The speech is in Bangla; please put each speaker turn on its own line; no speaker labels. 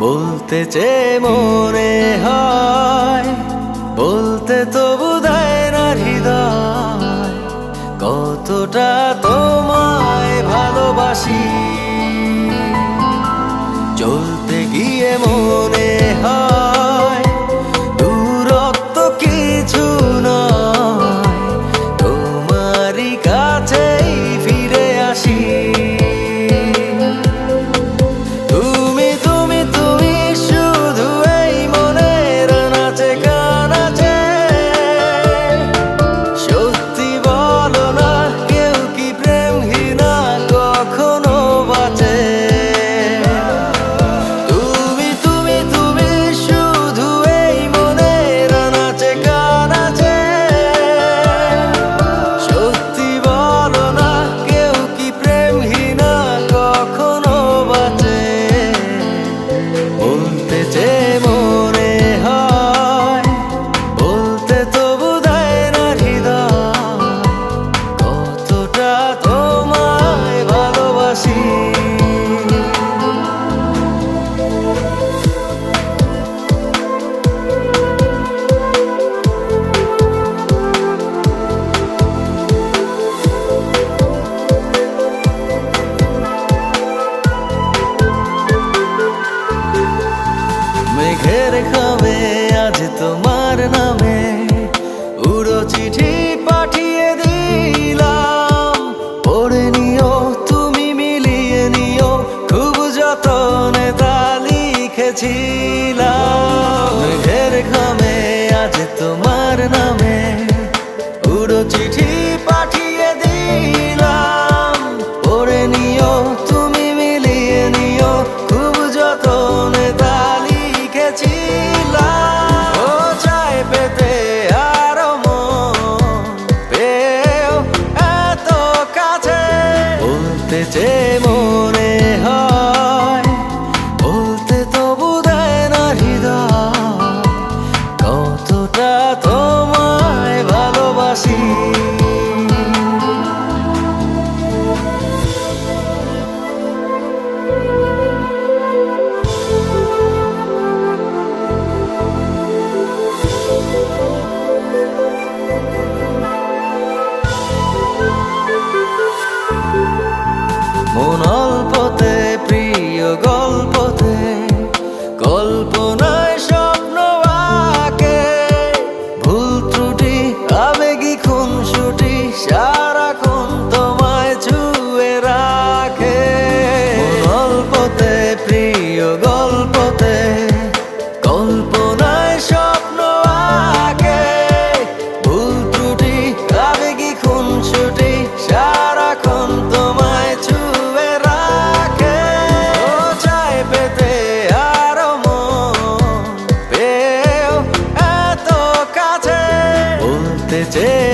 বলতে চেয়ে মনে হয়, বলতে তবু দেয় না হৃদয়, কতটা তোমায় ভালোবাসি। চলতে গিয়ে মনে হয় দূরত্ব কিছু নয়, তোমারই কাছেই ফিরে আসি। মেঘের খামে আজ তোমার নামে উড়ো চিঠি পাঠিয়ে দিলাম, পড়ে নিও তুমি মিলিয়ে নিও, খুব যতনে তা লিখেছিলাম। মেঘের খামে আজ তোমার নামে উড়ো চিঠি পাঠিয়ে দিলাম, পড়ে নিও তুমি মিলিয়ে নিও, খুব যতনে তা যে মনে হয়, বলতে তবু দেয় না হৃদয়, কতটা তোমায় ভালোবাসি। মন অল্পতে প্রিয় গল্পতে, কল্পনায় স্বপ্ন আঁকে, ভুল ত্রুটি আবেগী খুনসুটি সারাক্ষণ তোমায় ছুঁয়ে রাখে। মন অল্পতে প্রিয় গল্পতে, কল্পনায় স্বপ্ন আঁকে, ভুল ত্রুটি আবেগী খুনসুটি সারাক্ষণ তোমায় ছুঁয়ে রাখে। ও চাই পেতে আরো মন পেও এত কাছে, বলতে চেয়ে